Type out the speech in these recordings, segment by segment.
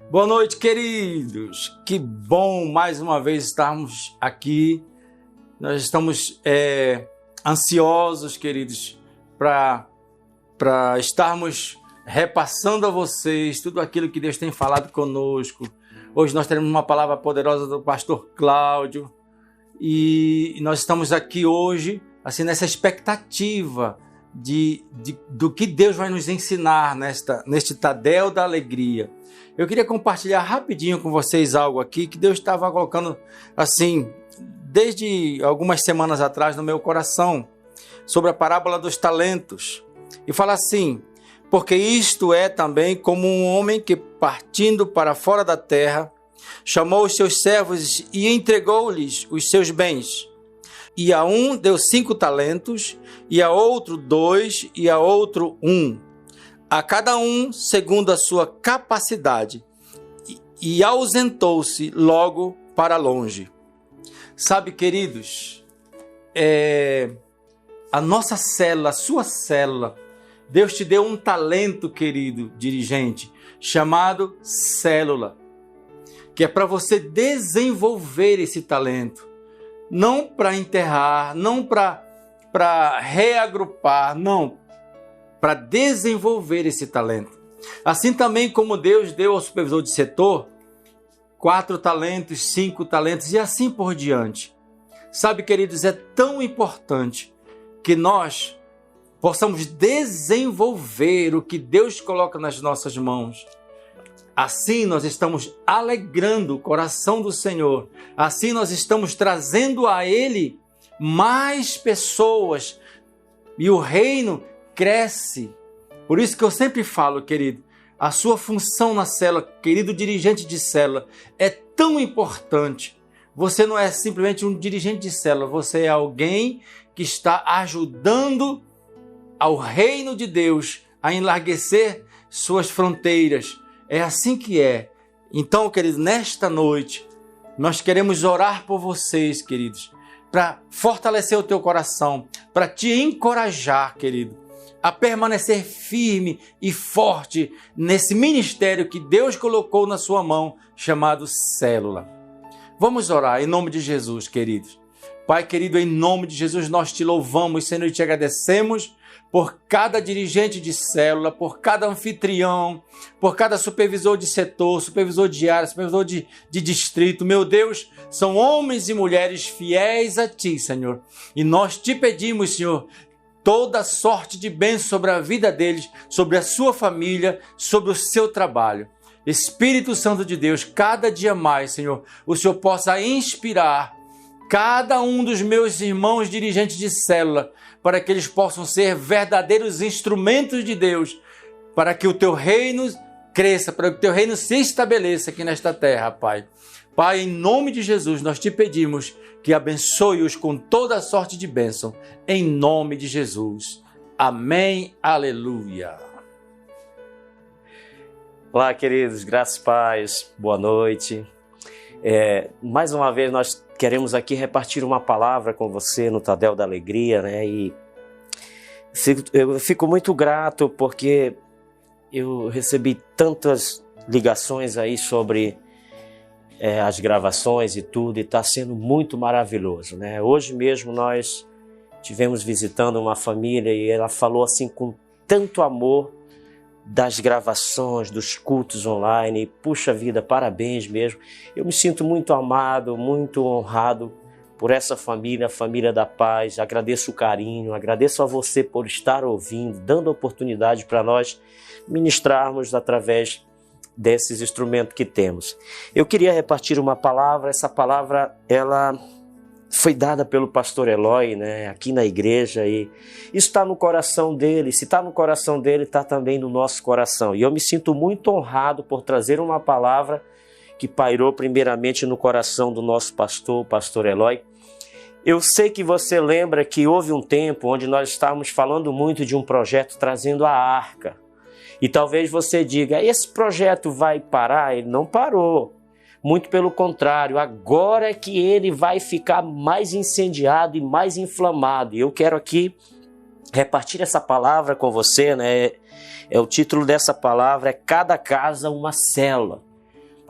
Boa noite, queridos. Que bom mais uma vez estarmos aqui. Nós estamos ansiosos, queridos, para estarmos repassando a vocês tudo aquilo que Deus tem falado conosco. Hoje nós teremos uma palavra poderosa do pastor Cláudio e nós estamos aqui hoje assim nessa expectativa do que Deus vai nos ensinar neste Tadel da Alegria. Eu queria compartilhar rapidinho com vocês algo aqui que Deus estava colocando assim, desde algumas semanas atrás no meu coração, sobre a parábola dos talentos. E fala assim: porque isto é também como um homem que, partindo para fora da terra, chamou os seus servos e entregou-lhes os seus bens. E a um deu 5 talentos, e a outro 2, e a outro 1. A cada um segundo a sua capacidade, e ausentou-se logo para longe. Sabe, queridos, a nossa célula, a sua célula, Deus te deu um talento, querido dirigente, chamado célula, que é para você desenvolver esse talento, não para enterrar, não para reagrupar, não, para desenvolver esse talento. Assim também como Deus deu ao supervisor de setor 4 talentos, 5 talentos e assim por diante. Sabe, queridos, é tão importante que nós possamos desenvolver o que Deus coloca nas nossas mãos. Assim nós estamos alegrando o coração do Senhor. Assim nós estamos trazendo a Ele mais pessoas e o reino cresce. Por isso que eu sempre falo, querido, a sua função na célula, querido dirigente de célula, é tão importante. Você não é simplesmente um dirigente de célula, você é alguém que está ajudando ao reino de Deus a enlarguecer suas fronteiras. É assim que é. Então, querido, nesta noite, nós queremos orar por vocês, queridos, para fortalecer o teu coração, para te encorajar, querido, a permanecer firme e forte nesse ministério que Deus colocou na sua mão, chamado célula. Vamos orar em nome de Jesus, queridos. Pai querido, em nome de Jesus, nós te louvamos, Senhor, e te agradecemos por cada dirigente de célula, por cada anfitrião, por cada supervisor de setor, supervisor de área, supervisor de distrito. Meu Deus, são homens e mulheres fiéis a Ti, Senhor. E nós te pedimos, Senhor, toda sorte de bênção sobre a vida deles, sobre a sua família, sobre o seu trabalho. Espírito Santo de Deus, cada dia mais, Senhor, o Senhor possa inspirar cada um dos meus irmãos dirigentes de célula, para que eles possam ser verdadeiros instrumentos de Deus, para que o teu reino cresça, para que o teu reino se estabeleça aqui nesta terra, Pai. Pai, em nome de Jesus, nós te pedimos que abençoe-os com toda a sorte de bênção, em nome de Jesus. Amém, aleluia. Olá, queridos, graças e paz, boa noite. Mais uma vez nós queremos aqui repartir uma palavra com você no Tadel da Alegria, né? E eu fico muito grato porque eu recebi tantas ligações aí sobre as gravações e tudo, e está sendo muito maravilhoso, né? Hoje mesmo nós tivemos visitando uma família e ela falou assim com tanto amor das gravações, dos cultos online. Puxa vida, parabéns mesmo. Eu me sinto muito amado, muito honrado por essa família, a família da paz. Agradeço o carinho, agradeço a você por estar ouvindo, dando oportunidade para nós ministrarmos através desses instrumentos que temos. Eu queria repartir uma palavra. Essa palavra, ela foi dada pelo pastor Eloy, né, aqui na igreja, e isso está no coração dele. Se está no coração dele, está também no nosso coração. E eu me sinto muito honrado por trazer uma palavra que pairou primeiramente no coração do nosso pastor, o pastor Eloy. Eu sei que você lembra que houve um tempo onde nós estávamos falando muito de um projeto trazendo a arca. E talvez você diga, esse projeto vai parar? Ele não parou. Muito pelo contrário, agora é que ele vai ficar mais incendiado e mais inflamado. E eu quero aqui repartir essa palavra com você, né? O título dessa palavra é Cada Casa uma Célula.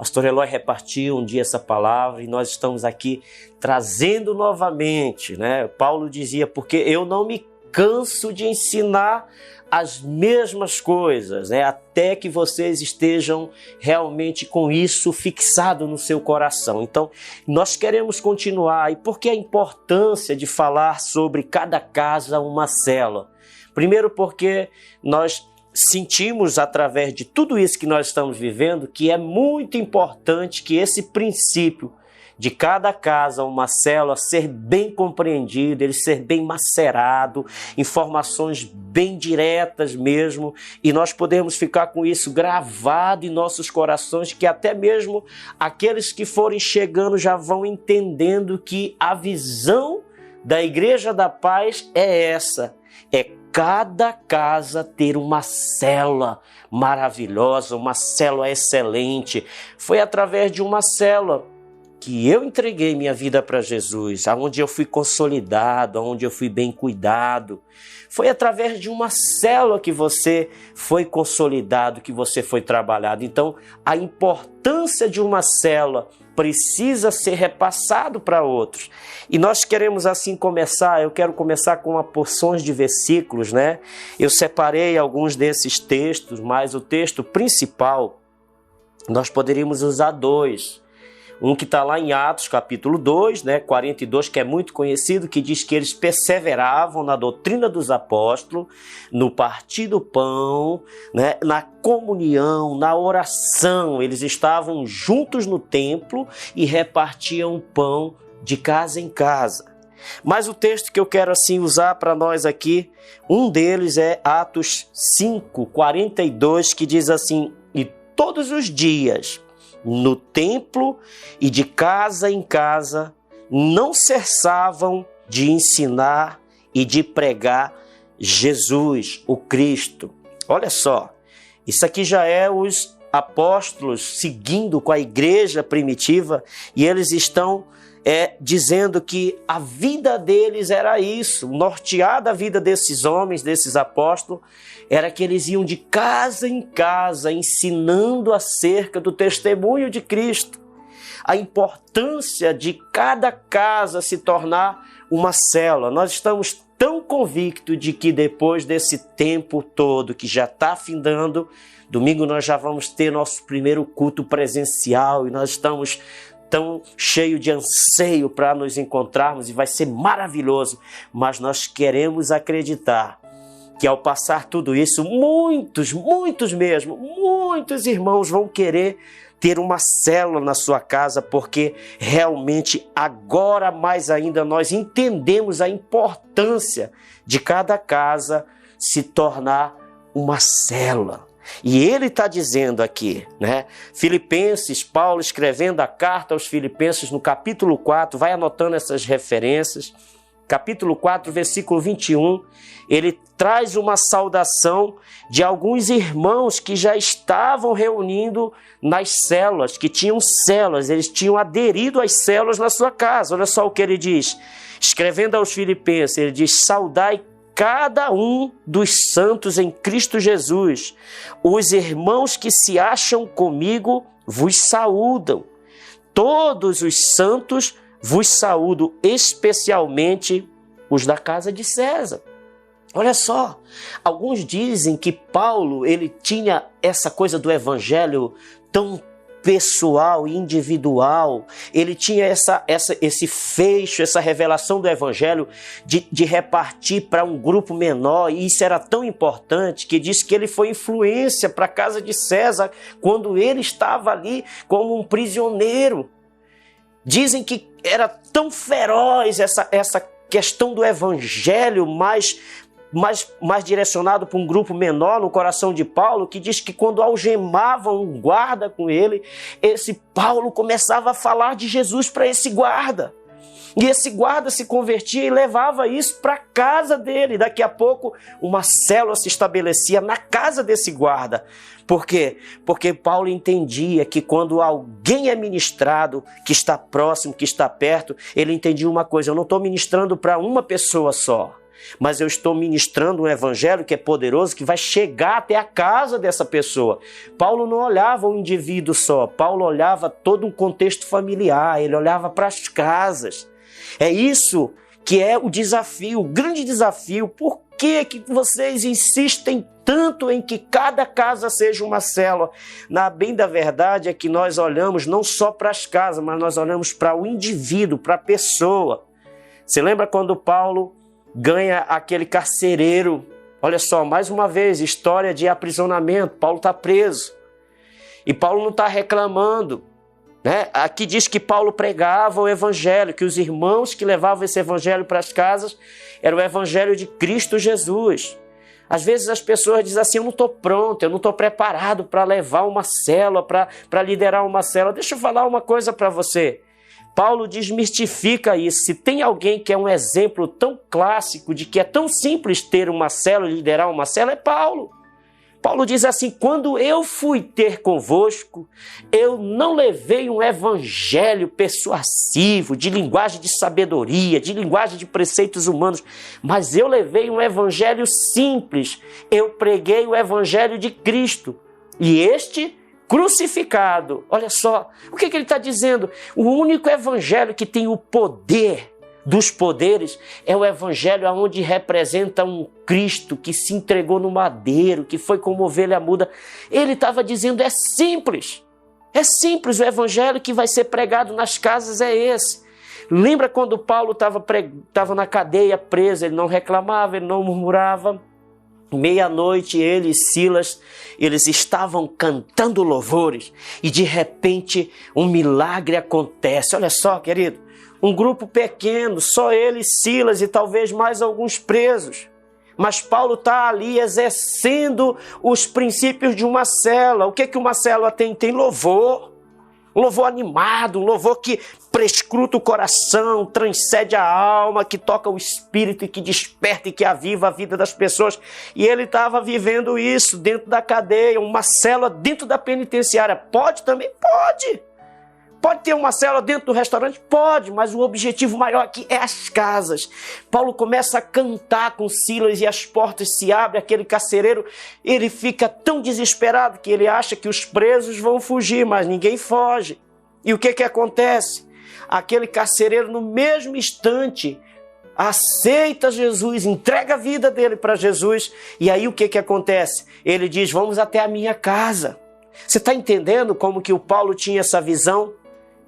Pastor Eloy repartiu um dia essa palavra e nós estamos aqui trazendo novamente, né? Paulo dizia, porque eu não me canso de ensinar as mesmas coisas, né? Até que vocês estejam realmente com isso fixado no seu coração. Então, nós queremos continuar. E por que a importância de falar sobre cada casa uma célula? Primeiro porque nós sentimos através de tudo isso que nós estamos vivendo que é muito importante que esse princípio de cada casa, uma célula, ser bem compreendido, ele ser bem macerado, informações bem diretas mesmo, e nós podemos ficar com isso gravado em nossos corações, que até mesmo aqueles que forem chegando já vão entendendo que a visão da Igreja da Paz é essa, é cada casa ter uma célula maravilhosa, uma célula excelente. Foi através de uma célula que eu entreguei minha vida para Jesus, aonde eu fui consolidado, aonde eu fui bem cuidado. Foi através de uma célula que você foi consolidado, que você foi trabalhado. Então, a importância de uma célula precisa ser repassado para outros. E nós queremos assim começar, eu quero começar com uma porções de versículos, né? Eu separei alguns desses textos, mas o texto principal, nós poderíamos usar dois. Um que está lá em Atos, capítulo 2, né, 42, que é muito conhecido, que diz que eles perseveravam na doutrina dos apóstolos, no partir do pão, né, na comunhão, na oração. Eles estavam juntos no templo e repartiam pão de casa em casa. Mas o texto que eu quero assim usar para nós aqui, um deles é Atos 5, 42, que diz assim: e todos os dias, no templo e de casa em casa, não cessavam de ensinar e de pregar Jesus, o Cristo. Olha só, isso aqui já é os apóstolos seguindo com a igreja primitiva, e eles estão dizendo que a vida deles era isso, norteada a vida desses homens, desses apóstolos, era que eles iam de casa em casa ensinando acerca do testemunho de Cristo. A importância de cada casa se tornar uma célula. Nós estamos tão convictos de que depois desse tempo todo que já está findando, domingo nós já vamos ter nosso primeiro culto presencial e nós estamos tão cheio de anseio para nos encontrarmos e vai ser maravilhoso, mas nós queremos acreditar que ao passar tudo isso, muitos irmãos vão querer ter uma célula na sua casa, porque realmente agora mais ainda nós entendemos a importância de cada casa se tornar uma célula. E ele está dizendo aqui, né? Filipenses, Paulo escrevendo a carta aos Filipenses no capítulo 4, vai anotando essas referências, capítulo 4, versículo 21, ele traz uma saudação de alguns irmãos que já estavam reunindo nas células, que tinham células, eles tinham aderido às células na sua casa. Olha só o que ele diz, escrevendo aos Filipenses, ele diz: saudai cada um dos santos em Cristo Jesus. Os irmãos que se acham comigo vos saúdam. Todos os santos vos saúdo, especialmente os da casa de César. Olha só, alguns dizem que Paulo ele tinha essa coisa do evangelho tão pessoal e individual, ele tinha esse fecho, essa revelação do evangelho de repartir para um grupo menor, e isso era tão importante que diz que ele foi influência para a casa de César quando ele estava ali como um prisioneiro. Dizem que era tão feroz essa questão do evangelho mais direcionado para um grupo menor no coração de Paulo, que diz que quando algemavam um guarda com ele, esse Paulo começava a falar de Jesus para esse guarda. E esse guarda se convertia e levava isso para a casa dele. Daqui a pouco uma célula se estabelecia na casa desse guarda. Por quê? Porque Paulo entendia que quando alguém é ministrado, que está próximo, que está perto, ele entendia uma coisa: eu não estou ministrando para uma pessoa só. mas eu estou ministrando um evangelho que é poderoso, que vai chegar até a casa dessa pessoa. Paulo não olhava um indivíduo só, Paulo olhava todo um contexto familiar, ele olhava para as casas. É isso que é o desafio, o grande desafio. Por que vocês insistem tanto em que cada casa seja uma célula? Na bem da verdade é que nós olhamos não só para as casas, mas nós olhamos para o indivíduo, para a pessoa. Você lembra quando Paulo ganha aquele carcereiro? Olha só, mais uma vez, história de aprisionamento. Paulo está preso. E Paulo não está reclamando, né? Aqui diz que Paulo pregava o evangelho, que os irmãos que levavam esse evangelho para as casas era o evangelho de Cristo Jesus. Às vezes as pessoas dizem assim, eu não estou pronto, eu não estou preparado para levar uma célula, para liderar uma célula. Deixa eu falar uma coisa para você. Paulo desmistifica isso. Se tem alguém que é um exemplo tão clássico de que é tão simples ter uma célula, liderar uma célula, é Paulo. Paulo diz assim, quando eu fui ter convosco, eu não levei um evangelho persuasivo, de linguagem de sabedoria, de linguagem de preceitos humanos, mas eu levei um evangelho simples, eu preguei o evangelho de Cristo, e este crucificado. Olha só, o que ele está dizendo? O único evangelho que tem o poder dos poderes é o evangelho onde representa um Cristo que se entregou no madeiro, que foi como ovelha muda. Ele estava dizendo, é simples, o evangelho que vai ser pregado nas casas é esse. Lembra quando Paulo estava na cadeia preso, ele não reclamava, ele não murmurava. Meia-noite, ele e Silas, eles estavam cantando louvores e de repente um milagre acontece. Olha só, querido, um grupo pequeno, só ele, Silas e talvez mais alguns presos. Mas Paulo está ali exercendo os princípios de uma célula. O que uma célula tem? Tem louvor. Um louvor animado, um louvor que prescruta o coração, transcende a alma, que toca o espírito e que desperta e que aviva a vida das pessoas. E ele estava vivendo isso dentro da cadeia, uma célula dentro da penitenciária. Pode também? Pode. Pode ter uma célula dentro do restaurante? Pode, mas o objetivo maior aqui é as casas. Paulo começa a cantar com Silas e as portas se abrem, aquele carcereiro, ele fica tão desesperado que ele acha que os presos vão fugir, mas ninguém foge. E o que acontece? Aquele carcereiro, no mesmo instante, aceita Jesus, entrega a vida dele para Jesus. E aí o que acontece? Ele diz, vamos até a minha casa. Você está entendendo como que o Paulo tinha essa visão?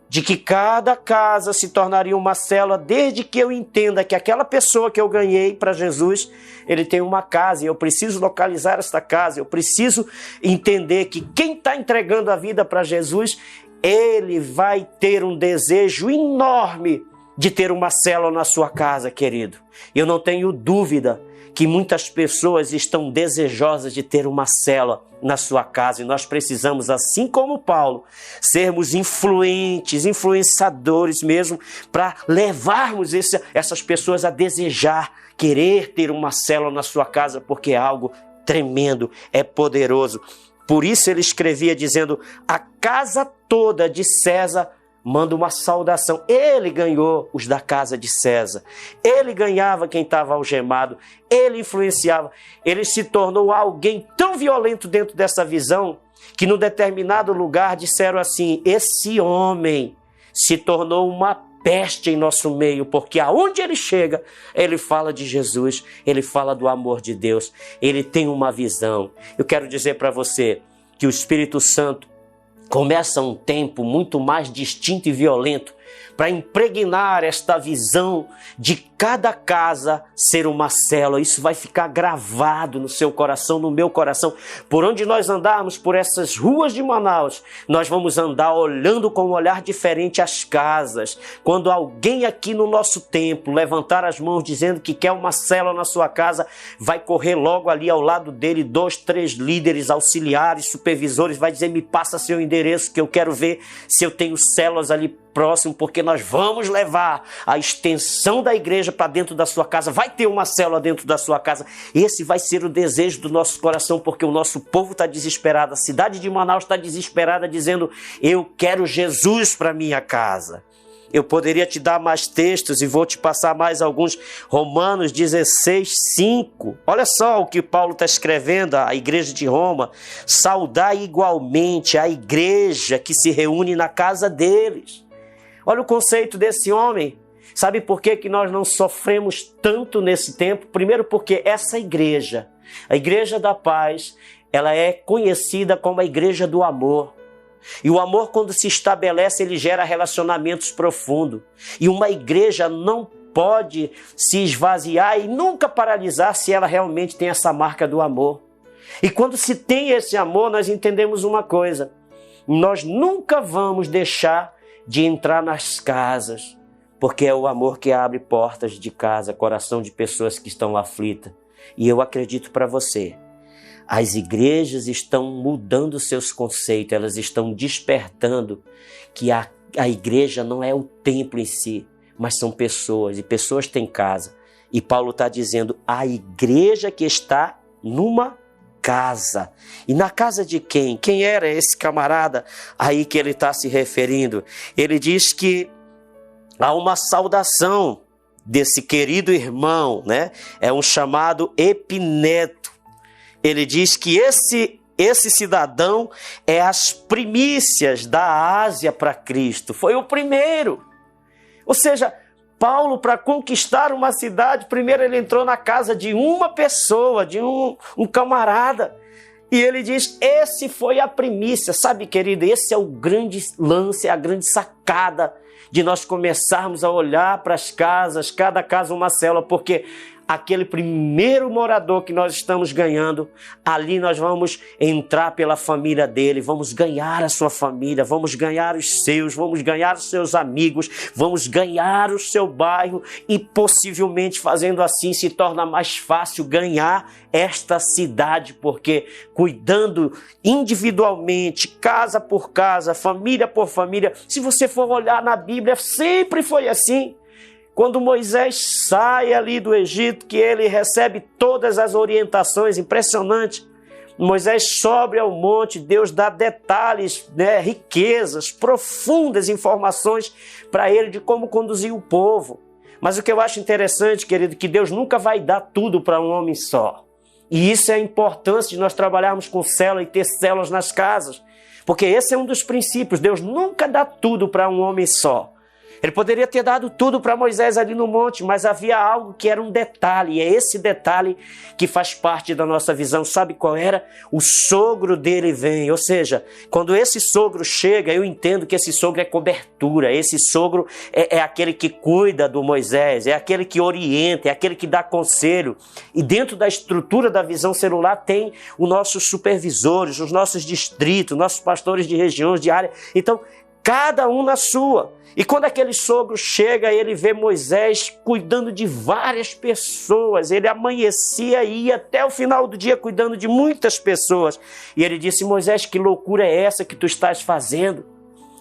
De que cada casa se tornaria uma célula, desde que eu entenda que aquela pessoa que eu ganhei para Jesus, ele tem uma casa e eu preciso localizar esta casa, eu preciso entender que quem está entregando a vida para Jesus, ele vai ter um desejo enorme de ter uma célula na sua casa, querido. Eu não tenho dúvida que muitas pessoas estão desejosas de ter uma célula na sua casa e nós precisamos, assim como Paulo, sermos influentes, influenciadores mesmo, para levarmos essas pessoas a desejar, querer ter uma célula na sua casa, porque é algo tremendo, é poderoso. Por isso ele escrevia dizendo, a casa toda de César manda uma saudação. Ele ganhou os da casa de César. Ele ganhava quem estava algemado. Ele influenciava. Ele se tornou alguém tão violento dentro dessa visão que num determinado lugar disseram assim, esse homem se tornou uma peste em nosso meio, porque aonde ele chega, ele fala de Jesus, ele fala do amor de Deus, ele tem uma visão. Eu quero dizer para você que o Espírito Santo começa um tempo muito mais distinto e violento para impregnar esta visão de cada casa ser uma célula. Isso vai ficar gravado no seu coração, no meu coração. Por onde nós andarmos, por essas ruas de Manaus, nós vamos andar olhando com um olhar diferente as casas. Quando alguém aqui no nosso templo levantar as mãos dizendo que quer uma célula na sua casa, vai correr logo ali ao lado dele 2, 3 líderes, auxiliares, supervisores, vai dizer, me passa seu endereço que eu quero ver se eu tenho células ali próximo, porque nós vamos levar a extensão da igreja para dentro da sua casa, vai ter uma célula dentro da sua casa. Esse vai ser o desejo do nosso coração, porque o nosso povo está desesperado, a cidade de Manaus está desesperada, dizendo, eu quero Jesus para minha casa. Eu poderia te dar mais textos e vou te passar mais alguns. Romanos 16, 5. Olha só o que Paulo está escrevendo à igreja de Roma. Saudai igualmente a igreja que se reúne na casa deles. Olha o conceito desse homem. Sabe por que nós não sofremos tanto nesse tempo? Primeiro porque essa igreja, a igreja da paz, ela é conhecida como a igreja do amor. E o amor, quando se estabelece, ele gera relacionamentos profundos. E uma igreja não pode se esvaziar e nunca paralisar se ela realmente tem essa marca do amor. E quando se tem esse amor, nós entendemos uma coisa. Nós nunca vamos deixar de entrar nas casas, porque é o amor que abre portas de casa, coração de pessoas que estão aflitas. E eu acredito para você, as igrejas estão mudando seus conceitos, elas estão despertando que a igreja não é o templo em si, mas são pessoas, e pessoas têm casa. E Paulo está dizendo, a igreja que está numa casa. E na casa de quem? Quem era esse camarada aí que ele está se referindo? Ele diz que há uma saudação desse querido irmão, né? É um chamado Epineto. Ele diz que esse cidadão é as primícias da Ásia para Cristo. Foi o primeiro. Ou seja, Paulo, para conquistar uma cidade, primeiro ele entrou na casa de uma pessoa, de um camarada. E ele diz, esse foi a primícia. Sabe, querido, esse é o grande lance, a grande sacada de nós começarmos a olhar para as casas, cada casa uma célula, porque aquele primeiro morador que nós estamos ganhando, ali nós vamos entrar pela família dele, vamos ganhar a sua família, vamos ganhar os seus, vamos ganhar os seus amigos, vamos ganhar o seu bairro e possivelmente fazendo assim se torna mais fácil ganhar esta cidade, porque cuidando individualmente, casa por casa, família por família, se você for olhar na Bíblia, sempre foi assim. Quando Moisés sai ali do Egito, que ele recebe todas as orientações, impressionante. Moisés sobe ao monte, Deus dá detalhes, né, riquezas, profundas informações para ele de como conduzir o povo. Mas o que eu acho interessante, querido, que Deus nunca vai dar tudo para um homem só. E isso é a importância de nós trabalharmos com célula e ter células nas casas. Porque esse é um dos princípios, Deus nunca dá tudo para um homem só. Ele poderia ter dado tudo para Moisés ali no monte, mas havia algo que era um detalhe, e é esse detalhe que faz parte da nossa visão. Sabe qual era? O sogro dele vem, ou seja, quando esse sogro chega, eu entendo que esse sogro é cobertura, esse sogro é aquele que cuida do Moisés, é aquele que orienta, é aquele que dá conselho. E dentro da estrutura da visão celular tem os nossos supervisores, os nossos distritos, nossos pastores de regiões, de área. Então, cada um na sua. E quando aquele sogro chega, ele vê Moisés cuidando de várias pessoas. Ele amanhecia e ia até o final do dia cuidando de muitas pessoas. E ele disse, Moisés, que loucura é essa que tu estás fazendo?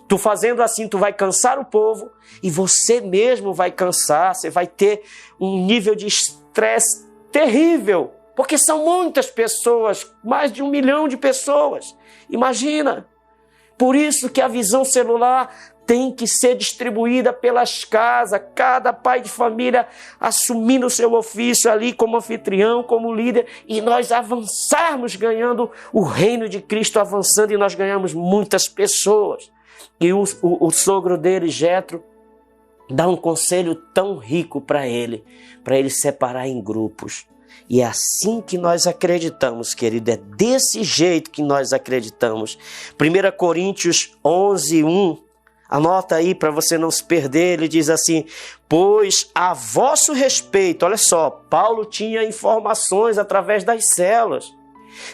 Tu fazendo assim, tu vai cansar o povo e você mesmo vai cansar. Você vai ter um nível de estresse terrível. Porque são muitas pessoas, mais de 1 milhão de pessoas. Imagina. Por isso que a visão celular tem que ser distribuída pelas casas, cada pai de família assumindo o seu ofício ali como anfitrião, como líder, e nós avançarmos ganhando o reino de Cristo, avançando, e nós ganhamos muitas pessoas. E o sogro dele, Jetro, dá um conselho tão rico para ele separar em grupos. E é assim que nós acreditamos, querido, é desse jeito que nós acreditamos. 1 Coríntios 11, 1, anota aí para você não se perder, ele diz assim, pois a vosso respeito, olha só, Paulo tinha informações através das células.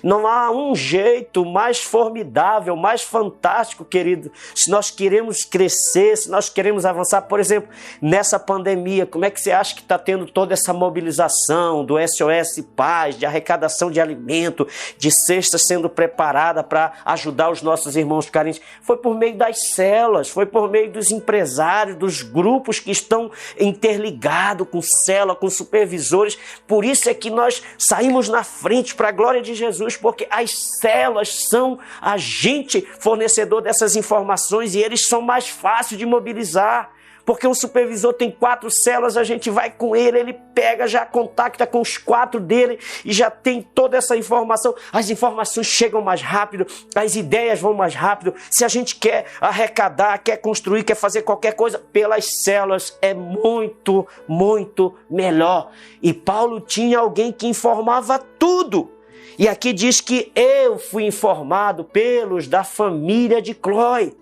Não há um jeito mais formidável, mais fantástico, querido, se nós queremos crescer, se nós queremos avançar. Por exemplo, nessa pandemia, como é que você acha que está tendo toda essa mobilização do SOS Paz, de arrecadação de alimento, de cestas sendo preparada para ajudar os nossos irmãos carentes? Foi por meio das células, foi por meio dos empresários, dos grupos que estão interligados com célula, com supervisores. Por isso é que nós saímos na frente para a glória de Jesus, porque as células são agente fornecedor dessas informações e eles são mais fáceis de mobilizar, porque um supervisor tem 4 células, a gente vai com ele pega, já contacta com os 4 dele e já tem toda essa informação. As informações chegam mais rápido, as ideias vão mais rápido. Se a gente quer arrecadar, quer construir, quer fazer qualquer coisa, pelas células é muito, muito melhor. E Paulo tinha alguém que informava tudo. E aqui diz que eu fui informado pelos da família de Cloé.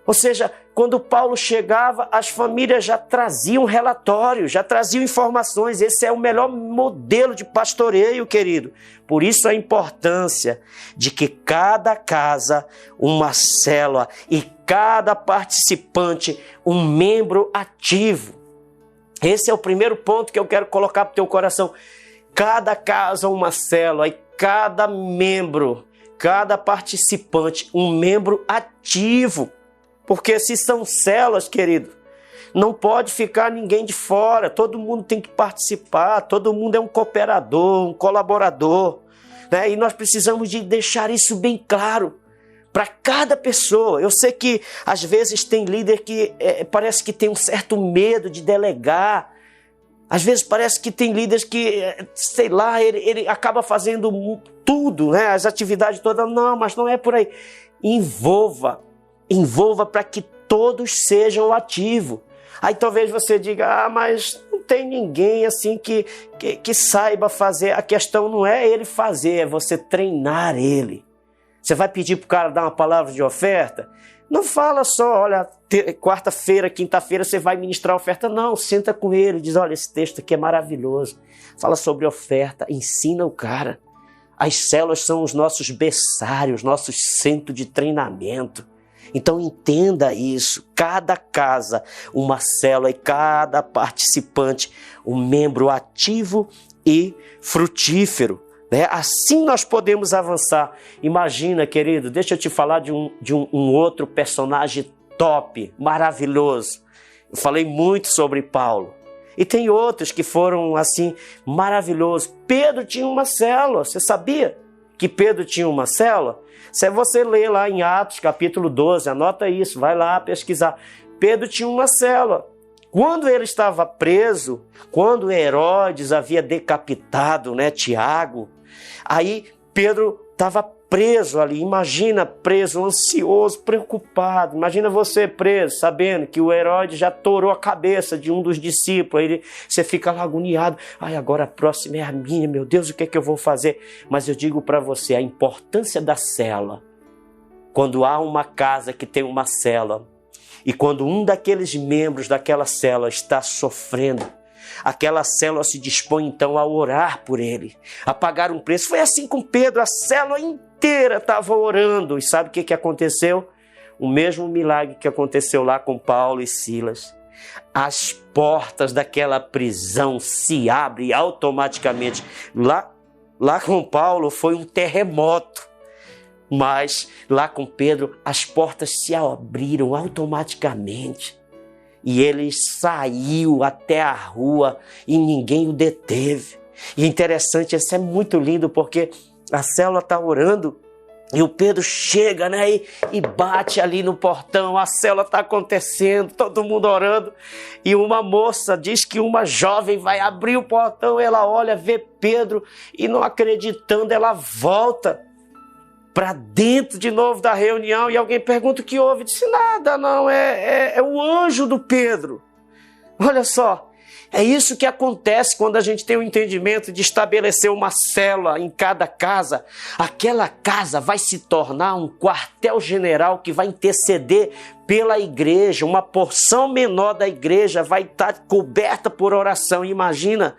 Ou seja, quando Paulo chegava, as famílias já traziam relatórios, já traziam informações. Esse é o melhor modelo de pastoreio, querido. Por isso a importância de que cada casa, uma célula e cada participante, um membro ativo. Esse é o primeiro ponto que eu quero colocar para o teu coração. Cada casa, uma célula e cada membro, cada participante, um membro ativo. Porque se são células, querido, não pode ficar ninguém de fora. Todo mundo tem que participar, todo mundo é um cooperador, um colaborador, né? E nós precisamos de deixar isso bem claro para cada pessoa. Eu sei que às vezes tem líder que parece que tem um certo medo de delegar. Às vezes parece que tem líderes que, sei lá, ele acaba fazendo tudo, né? As atividades todas. Não, mas não é por aí. Envolva para que todos sejam ativos. Aí talvez você diga, mas não tem ninguém assim que saiba fazer. A questão não é ele fazer, é você treinar ele. Você vai pedir para o cara dar uma palavra de oferta? Não fala só, olha, quarta-feira, quinta-feira você vai ministrar oferta. Não, senta com ele, diz, olha, esse texto aqui é maravilhoso. Fala sobre oferta, ensina o cara. As células são os nossos berçários, nossos centros de treinamento. Então entenda isso, cada casa, uma célula e cada participante, um membro ativo e frutífero. Né? Assim nós podemos avançar. Imagina, querido, deixa eu te falar de um outro personagem top, maravilhoso. Eu falei muito sobre Paulo. E tem outros que foram assim, maravilhosos. Pedro tinha uma célula, você sabia que Pedro tinha uma célula? Se você ler lá em Atos capítulo 12, anota isso, vai lá pesquisar. Pedro tinha uma célula. Quando ele estava preso, quando Herodes havia decapitado, né, Tiago, aí Pedro estava preso ali. Imagina, preso, ansioso, preocupado. Imagina você preso, sabendo que o Herodes já torou a cabeça de um dos discípulos. Aí você fica lá agoniado. Ai, agora a próxima é a minha, meu Deus, o que é que eu vou fazer? Mas eu digo para você, a importância da célula. Quando há uma casa que tem uma célula, e quando um daqueles membros daquela célula está sofrendo, aquela célula se dispõe então a orar por ele, a pagar um preço. Foi assim com Pedro, a célula inteira estava orando. E sabe o que aconteceu? O mesmo milagre que aconteceu lá com Paulo e Silas. As portas daquela prisão se abrem automaticamente. Lá com Paulo foi um terremoto. Mas lá com Pedro, as portas se abriram automaticamente. E ele saiu até a rua e ninguém o deteve. E é interessante, isso é muito lindo, porque a célula está orando e o Pedro chega, né, e bate ali no portão. A célula está acontecendo, todo mundo orando. E uma moça diz que uma jovem vai abrir o portão. Ela olha, vê Pedro e, não acreditando, ela volta para dentro de novo da reunião, e alguém pergunta o que houve. Disse, nada, não, é o anjo do Pedro. Olha só, é isso que acontece quando a gente tem o entendimento de estabelecer uma célula em cada casa. Aquela casa vai se tornar um quartel-general que vai interceder pela igreja. Uma porção menor da igreja vai estar coberta por oração. Imagina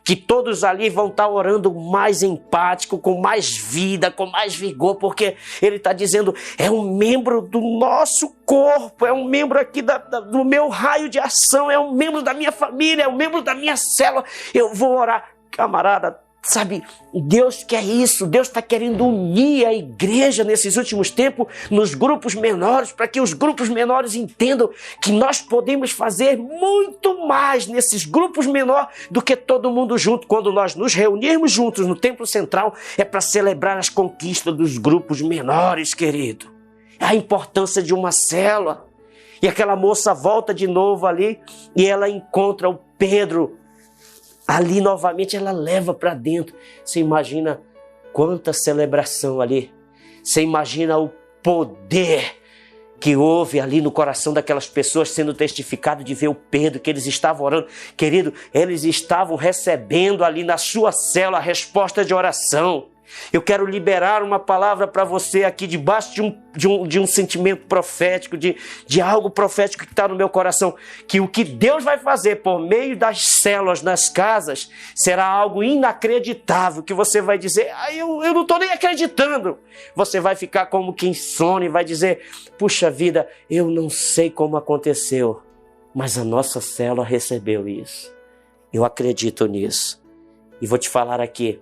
que todos ali vão estar orando mais empático, com mais vida, com mais vigor, porque ele está dizendo, é um membro do nosso corpo, é um membro aqui do meu raio de ação, é um membro da minha família, é um membro da minha célula. Eu vou orar. Camarada, sabe, Deus quer isso. Deus está querendo unir a igreja nesses últimos tempos nos grupos menores, para que os grupos menores entendam que nós podemos fazer muito mais nesses grupos menores do que todo mundo junto. Quando nós nos reunirmos juntos no templo central, é para celebrar as conquistas dos grupos menores, querido. É a importância de uma célula. E aquela moça volta de novo ali e ela encontra o Pedro ali novamente, ela leva para dentro. Você imagina quanta celebração ali. Você imagina o poder que houve ali no coração daquelas pessoas sendo testificado de ver o Pedro, que eles estavam orando. Querido, eles estavam recebendo ali na sua célula a resposta de oração. Eu quero liberar uma palavra para você aqui debaixo de um sentimento profético, de algo profético que está no meu coração, que o que Deus vai fazer por meio das células nas casas será algo inacreditável, que você vai dizer, eu não estou nem acreditando. Você vai ficar como quem sonha e vai dizer, puxa vida, eu não sei como aconteceu, mas a nossa célula recebeu isso. Eu acredito nisso. E vou te falar aqui,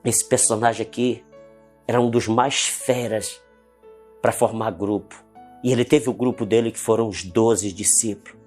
esse personagem aqui era um dos mais feras para formar grupo. E ele teve o grupo dele que foram os 12 discípulos.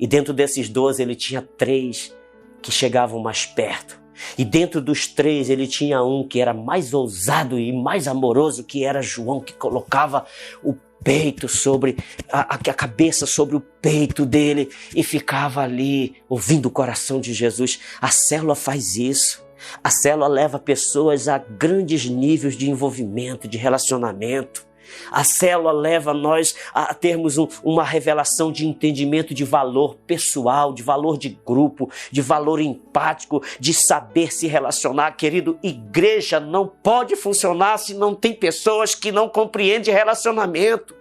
E dentro desses 12 ele tinha 3 que chegavam mais perto. E dentro dos 3 ele tinha um que era mais ousado e mais amoroso, que era João, que colocava o peito sobre a cabeça sobre o peito dele e ficava ali ouvindo o coração de Jesus. A célula faz isso. A célula leva pessoas a grandes níveis de envolvimento, de relacionamento. A célula leva nós a termos uma revelação de entendimento de valor pessoal, de valor de grupo, de valor empático, de saber se relacionar. Querido, igreja não pode funcionar se não tem pessoas que não compreendem relacionamento.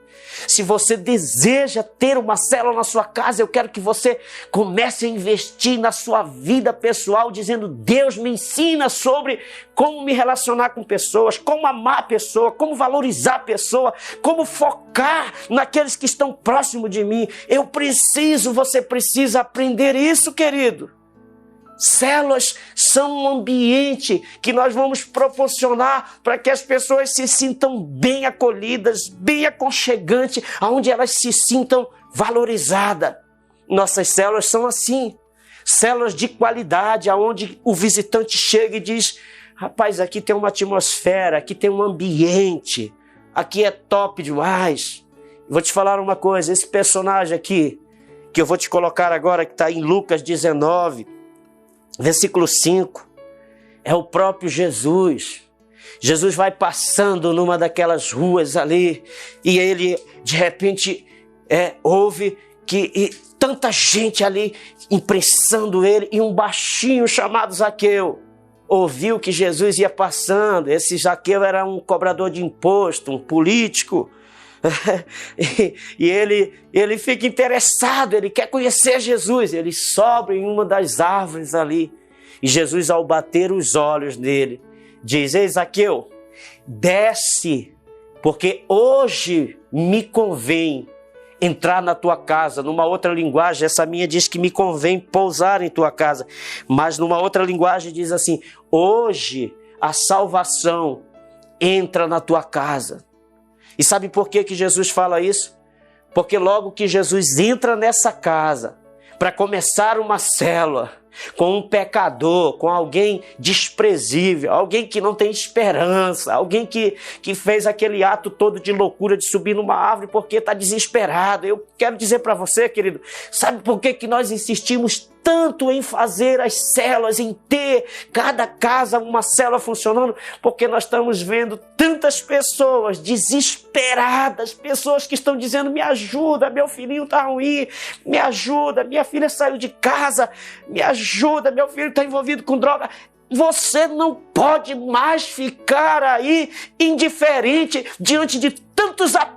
Se você deseja ter uma célula na sua casa, eu quero que você comece a investir na sua vida pessoal, dizendo, Deus me ensina sobre como me relacionar com pessoas, como amar a pessoa, como valorizar a pessoa, como focar naqueles que estão próximos de mim. Você precisa aprender isso, querido. Células são um ambiente que nós vamos proporcionar para que as pessoas se sintam bem acolhidas, bem aconchegantes, onde elas se sintam valorizadas. Nossas células são assim, células de qualidade, onde o visitante chega e diz, rapaz, aqui tem uma atmosfera, aqui tem um ambiente, aqui é top demais. Vou te falar uma coisa, esse personagem aqui, que eu vou te colocar agora, que está em Lucas 19, versículo 5, é o próprio Jesus. Jesus vai passando numa daquelas ruas ali e ele, de repente, ouve que tanta gente ali impressando ele e um baixinho chamado Zaqueu ouviu que Jesus ia passando. Esse Zaqueu era um cobrador de imposto, um político. E ele fica interessado, ele quer conhecer Jesus, ele sobe em uma das árvores ali, e Jesus, ao bater os olhos nele, diz, ei Zaqueu, desce, porque hoje me convém entrar na tua casa. Numa outra linguagem, essa minha diz que me convém pousar em tua casa, mas numa outra linguagem diz assim, hoje a salvação entra na tua casa. E sabe por que Jesus fala isso? Porque logo que Jesus entra nessa casa para começar uma célula com um pecador, com alguém desprezível, alguém que não tem esperança, alguém que fez aquele ato todo de loucura de subir numa árvore porque está desesperado. Eu quero dizer para você, querido, sabe por que nós insistimos tanto em fazer as células, em ter cada casa uma célula funcionando? Porque nós estamos vendo tantas pessoas desesperadas, pessoas que estão dizendo, me ajuda, meu filhinho está ruim, me ajuda, minha filha saiu de casa, me ajuda, meu filho está envolvido com droga. Você não pode mais ficar aí indiferente diante de tantos apelos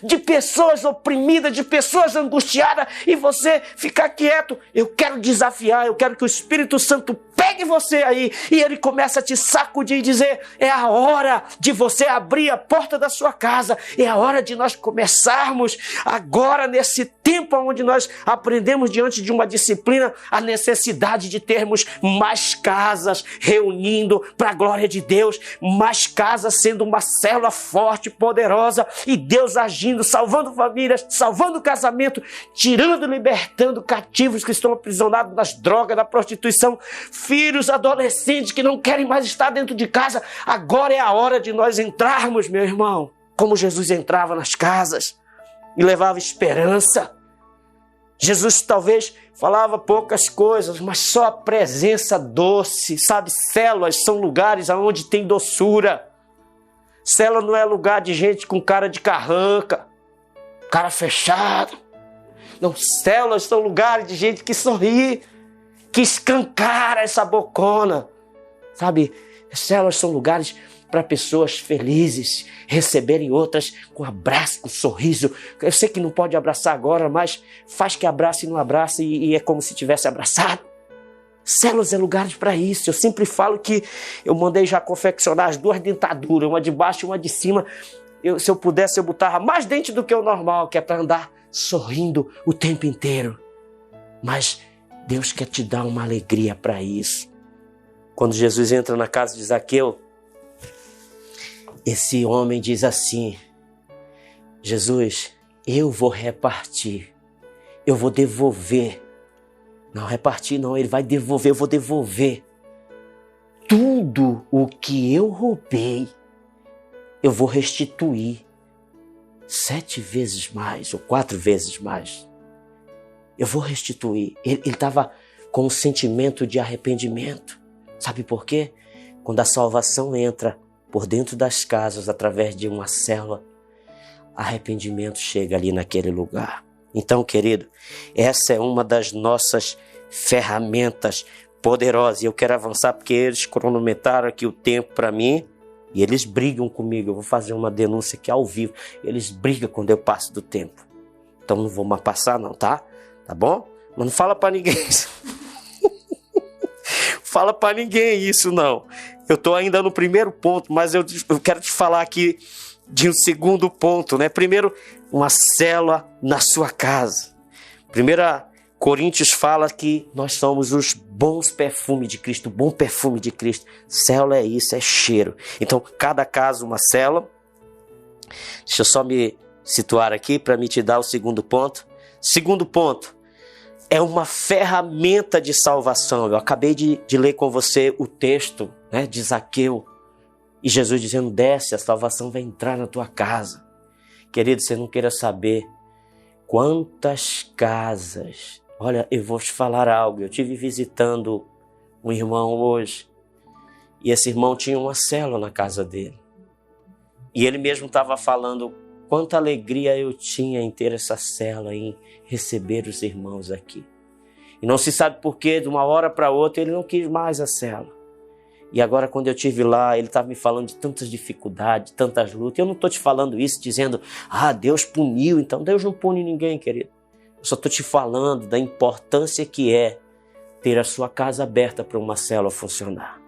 de pessoas oprimidas, de pessoas angustiadas, e você ficar quieto. Eu quero desafiar, eu quero que o Espírito Santo pegue você aí e ele começa a te sacudir e dizer, é a hora de você abrir a porta da sua casa, é a hora de nós começarmos agora, nesse tempo onde nós aprendemos diante de uma disciplina a necessidade de termos mais casas reunindo para a glória de Deus, mais casas sendo uma célula forte, poderosa, e Deus agindo, salvando famílias, salvando casamento, tirando, libertando cativos que estão aprisionados nas drogas, na prostituição, filhos, adolescentes que não querem mais estar dentro de casa. Agora é a hora de nós entrarmos, meu irmão, como Jesus entrava nas casas. e levava esperança. Jesus talvez falava poucas coisas, mas só a presença doce, sabe? Células são lugares onde tem doçura. Célula não é lugar de gente com cara de carranca, cara fechado. Não, células são lugares de gente que sorri, que escancara essa bocona. Sabe, células são lugares para pessoas felizes receberem outras com abraço, com sorriso. Eu sei que não pode abraçar agora, mas faz que abrace e não abrace e é como se tivesse abraçado. Células é lugares para isso. Eu sempre falo que eu mandei já confeccionar as 2 dentaduras, uma de baixo e uma de cima. Se eu pudesse, eu botava mais dente do que o normal, que é para andar sorrindo o tempo inteiro. Mas Deus quer te dar uma alegria para isso. Quando Jesus entra na casa de Zaqueu, esse homem diz assim: Jesus, eu vou repartir, eu vou devolver. Não, repartir não, ele vai devolver, eu vou devolver. Tudo o que eu roubei, eu vou restituir 7 vezes mais ou 4 vezes mais. Eu vou restituir. Ele estava com um sentimento de arrependimento. Sabe por quê? Quando a salvação entra por dentro das casas, através de uma célula, arrependimento chega ali naquele lugar. Então, querido, essa é uma das nossas ferramentas poderosas. E eu quero avançar porque eles cronometraram aqui o tempo para mim e eles brigam comigo. Eu vou fazer uma denúncia aqui ao vivo. Eles brigam quando eu passo do tempo. Então não vou mais passar não, tá? Tá bom? Mas não fala para ninguém isso. Fala para ninguém isso não. Eu estou ainda no primeiro ponto, mas eu quero te falar aqui de um segundo ponto, né? Primeiro, uma célula na sua casa. 1 Coríntios fala que nós somos os bons perfumes de Cristo, o bom perfume de Cristo. Célula é isso, é cheiro. Então, cada casa uma célula. Deixa eu só me situar aqui para me te dar o segundo ponto. Segundo ponto, é uma ferramenta de salvação. Eu acabei de ler com você o texto, né, de Zaqueu. E Jesus dizendo, desce, a salvação vai entrar na tua casa. Querido, você não queira saber quantas casas. Olha, eu vou te falar algo. Eu estive visitando um irmão hoje. E esse irmão tinha uma célula na casa dele. E ele mesmo estava falando quanta alegria eu tinha em ter essa célula, em receber os irmãos aqui. E não se sabe por quê, de uma hora para outra ele não quis mais a célula. E agora quando eu estive lá, ele estava me falando de tantas dificuldades, tantas lutas. Eu não estou te falando isso dizendo, Deus puniu. Então Deus não pune ninguém, querido. Eu só estou te falando da importância que é ter a sua casa aberta para uma célula funcionar.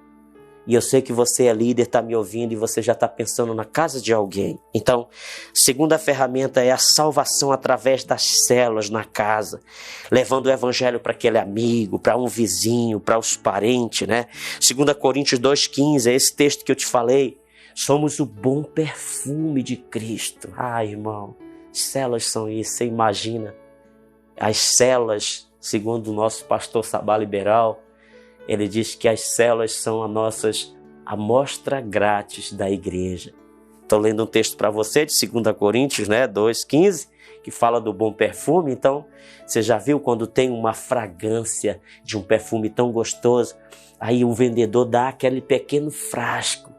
E eu sei que você é líder, está me ouvindo e você já está pensando na casa de alguém. Então, segunda ferramenta é a salvação através das células na casa, levando o evangelho para aquele amigo, para um vizinho, para os parentes, né? 2 Coríntios 2,15, é esse texto que eu te falei. Somos o bom perfume de Cristo. Irmão, células são isso, você imagina. As células, segundo o nosso pastor Sabá Liberal, ele diz que as células são a nossas amostra grátis da igreja. Estou lendo um texto para você de 2 Coríntios, 2,15, que fala do bom perfume. Então, você já viu quando tem uma fragrância de um perfume tão gostoso? Aí o vendedor dá aquele pequeno frasco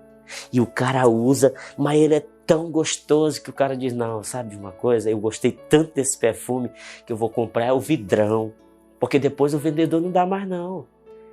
e o cara usa, mas ele é tão gostoso que o cara diz, não, sabe de uma coisa? Eu gostei tanto desse perfume que eu vou comprar o vidrão, porque depois o vendedor não dá mais não.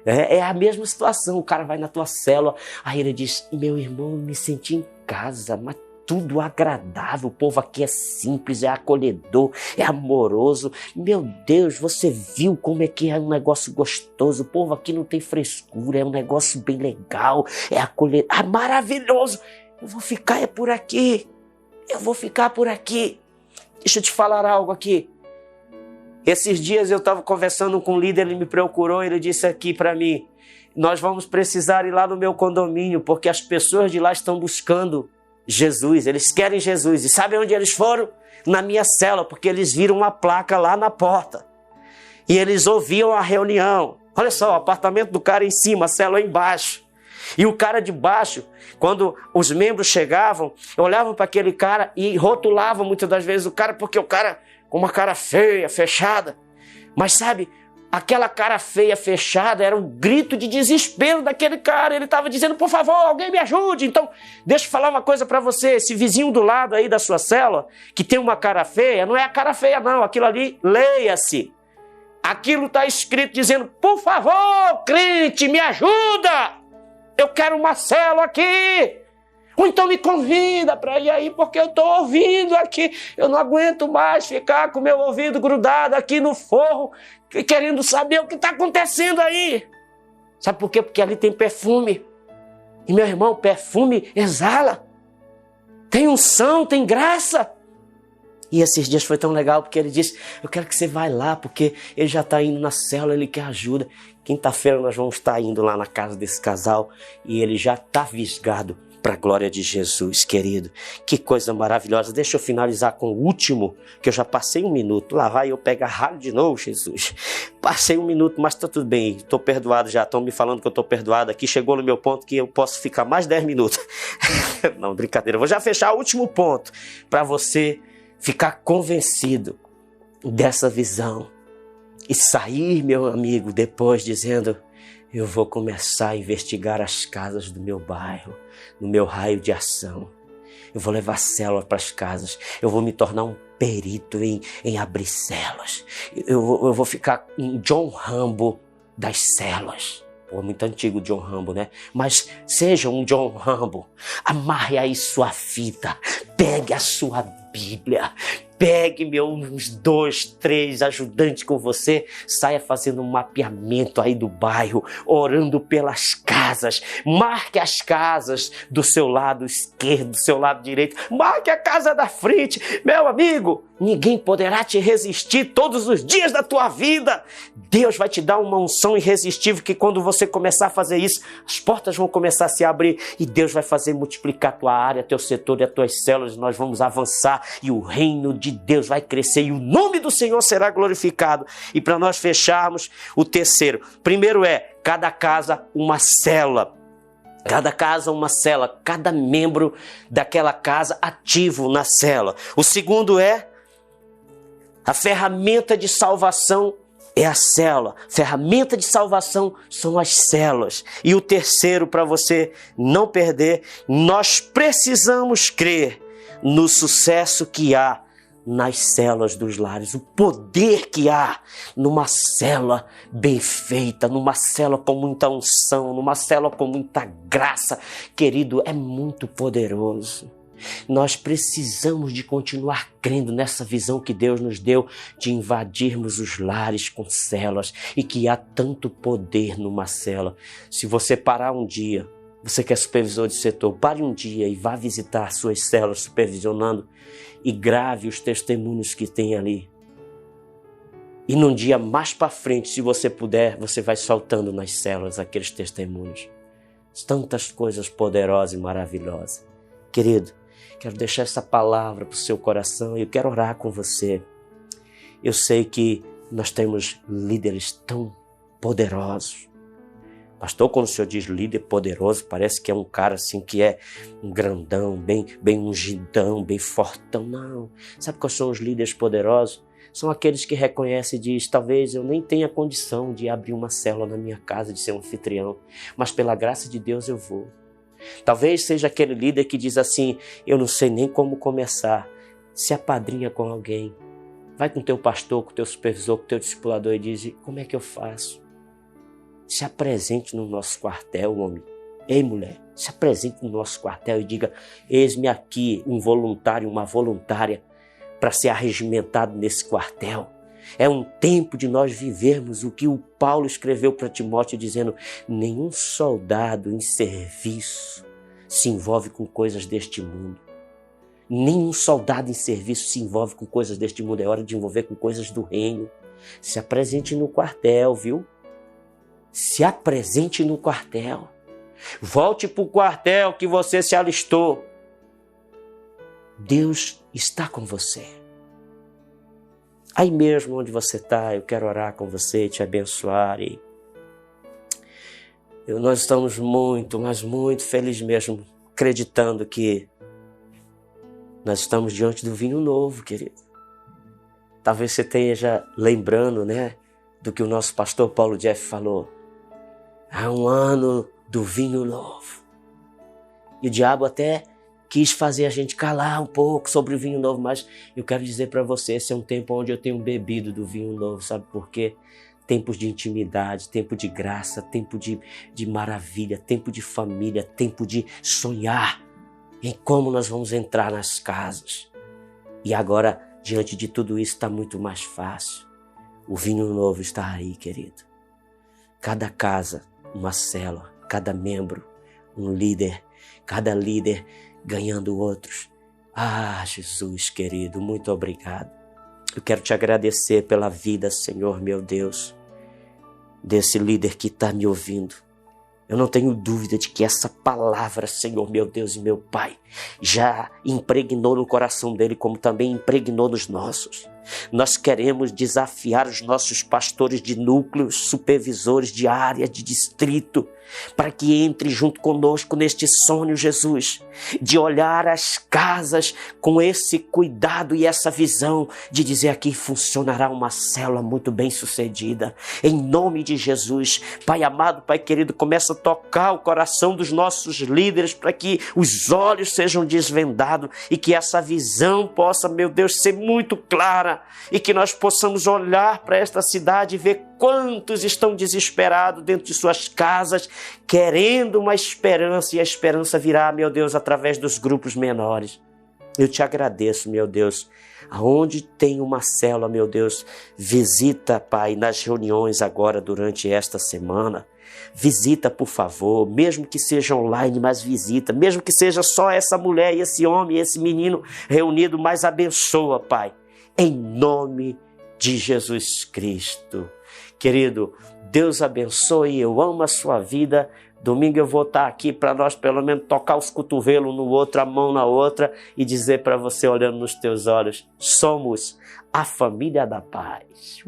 É a mesma situação, o cara vai na tua célula, aí ele diz, meu irmão, me senti em casa, mas tudo agradável, o povo aqui é simples, é acolhedor, é amoroso. Meu Deus, você viu como é que é um negócio gostoso, o povo aqui não tem frescura, é um negócio bem legal, é acolhedor, maravilhoso. Eu vou ficar por aqui, Deixa eu te falar algo aqui. Esses dias eu estava conversando com um líder, ele me procurou, ele disse aqui para mim, nós vamos precisar ir lá no meu condomínio, porque as pessoas de lá estão buscando Jesus, eles querem Jesus. E sabe onde eles foram? Na minha célula, porque eles viram uma placa lá na porta. E eles ouviam a reunião. Olha só, o apartamento do cara em cima, a célula embaixo. E o cara de baixo, quando os membros chegavam, olhavam para aquele cara e rotulavam muitas das vezes o cara, porque o cara com uma cara feia, fechada. Mas sabe, aquela cara feia, fechada, era um grito de desespero daquele cara. Ele estava dizendo, por favor, alguém me ajude. Então, deixa eu falar uma coisa para você. Esse vizinho do lado aí da sua célula, que tem uma cara feia, não é a cara feia não. Aquilo ali, leia-se. Aquilo está escrito dizendo, por favor, crente, me ajuda. Eu quero uma célula aqui. Ou então me convida para ir aí, porque eu estou ouvindo aqui. Eu não aguento mais ficar com meu ouvido grudado aqui no forro, querendo saber o que está acontecendo aí. Sabe por quê? Porque ali tem perfume. E, meu irmão, perfume exala. Tem unção, tem graça. E esses dias foi tão legal, porque ele disse, eu quero que você vá lá, porque ele já está indo na célula, ele quer ajuda. Quinta-feira nós vamos estar indo lá na casa desse casal e ele já está visgado para a glória de Jesus, querido. Que coisa maravilhosa. Deixa eu finalizar com o último, que eu já passei 1 minuto. Lá vai eu pegar ralo de novo, Jesus. Passei 1 minuto, mas está tudo bem. Estou perdoado já. Estão me falando que eu estou perdoado aqui. Chegou no meu ponto que eu posso ficar mais 10 minutos. Não, brincadeira. Eu vou já fechar o último ponto para você ficar convencido dessa visão e sair, meu amigo, depois dizendo, eu vou começar a investigar as casas do meu bairro, no meu raio de ação. Eu vou levar célula para as casas. Eu vou me tornar um perito em abrir células. Eu vou ficar um John Rambo das células. Pô, muito antigo o John Rambo, né? Mas seja um John Rambo. Amarre aí sua fita. Pegue a sua Bíblia. Pegue uns 2, 3 ajudantes com você, saia fazendo um mapeamento aí do bairro, orando pelas casas, marque as casas do seu lado esquerdo, do seu lado direito, marque a casa da frente, meu amigo, ninguém poderá te resistir todos os dias da tua vida. Deus vai te dar uma unção irresistível que quando você começar a fazer isso, as portas vão começar a se abrir e Deus vai fazer multiplicar a tua área, teu setor e as tuas células, nós vamos avançar e o reino de Deus vai crescer e o nome do Senhor será glorificado. E para nós fecharmos, o terceiro, primeiro é cada casa uma célula. Cada casa uma célula, cada membro daquela casa ativo na célula. O segundo é a ferramenta de salvação é a célula. Ferramenta de salvação são as células. E o terceiro, para você não perder, nós precisamos crer no sucesso que há nas células dos lares, o poder que há numa célula bem feita, numa célula com muita unção, numa célula com muita graça. Querido, é muito poderoso. Nós precisamos de continuar crendo nessa visão que Deus nos deu de invadirmos os lares com células e que há tanto poder numa célula. Se você parar um dia, você que é supervisor de setor, pare um dia e vá visitar suas células supervisionando e grave os testemunhos que tem ali. E num dia mais para frente, se você puder, você vai soltando nas células aqueles testemunhos. Tantas coisas poderosas e maravilhosas. Querido, quero deixar essa palavra para o seu coração e eu quero orar com você. Eu sei que nós temos líderes tão poderosos. Pastor, quando o senhor diz líder poderoso, parece que é um cara assim que é um grandão, bem ungidão, bem fortão. Não. Sabe quais são os líderes poderosos? São aqueles que reconhecem e dizem, talvez eu nem tenha condição de abrir uma célula na minha casa, de ser um anfitrião, mas pela graça de Deus eu vou. Talvez seja aquele líder que diz assim, eu não sei nem como começar. Se apadrinha com alguém. Vai com o teu pastor, com o teu supervisor, com o teu discipulador e diz, como é que eu faço? Se apresente no nosso quartel, homem. Ei, mulher, se apresente no nosso quartel e diga, eis-me aqui um voluntário, uma voluntária para ser arregimentado nesse quartel. É um tempo de nós vivermos o que o Paulo escreveu para Timóteo dizendo, nenhum soldado em serviço se envolve com coisas deste mundo. Nenhum soldado em serviço se envolve com coisas deste mundo. É hora de envolver com coisas do reino. Se apresente no quartel, viu? Se apresente no quartel. Volte para o quartel que você se alistou. Deus está com você. Aí mesmo onde você está, eu quero orar com você, te abençoar. E Nós estamos muito, mas muito felizes mesmo, acreditando que nós estamos diante do vinho novo, querido. Talvez você esteja lembrando, né, do que o nosso pastor Paulo Jeff falou. Há um ano do vinho novo. E o diabo até quis fazer a gente calar um pouco sobre o vinho novo, mas eu quero dizer para você, esse é um tempo onde eu tenho bebido do vinho novo, sabe por quê? Tempos de intimidade, tempo de graça, tempo de maravilha, tempo de família, tempo de sonhar em como nós vamos entrar nas casas. E agora, diante de tudo isso, está muito mais fácil. O vinho novo está aí, querido. Cada casa, uma célula, cada membro, um líder, cada líder ganhando outros. Ah, Jesus, querido, muito obrigado. Eu quero te agradecer pela vida, Senhor, meu Deus, desse líder que está me ouvindo. Eu não tenho dúvida de que essa palavra, Senhor, meu Deus e meu Pai, já impregnou no coração dele, como também impregnou nos nossos. Nós queremos desafiar os nossos pastores de núcleos, supervisores de área, de distrito, para que entre junto conosco neste sonho, Jesus, de olhar as casas com esse cuidado e essa visão de dizer aqui funcionará uma célula muito bem sucedida. Em nome de Jesus, Pai amado, Pai querido, começa a tocar o coração dos nossos líderes para que os olhos sejam desvendados e que essa visão possa, meu Deus, ser muito clara e que nós possamos olhar para esta cidade e ver quantos estão desesperados dentro de suas casas, querendo uma esperança, e a esperança virá, meu Deus, através dos grupos menores. Eu te agradeço, meu Deus. Aonde tem uma célula, meu Deus, visita, Pai, nas reuniões agora durante esta semana. Visita, por favor, mesmo que seja online, mas visita. Mesmo que seja só essa mulher e esse homem, esse menino reunido, mas abençoa, Pai. Em nome de Jesus Cristo. Querido, Deus abençoe, eu amo a sua vida. Domingo eu vou estar aqui para nós pelo menos tocar os cotovelos no outro, a mão na outra e dizer para você, olhando nos teus olhos, somos a família da paz.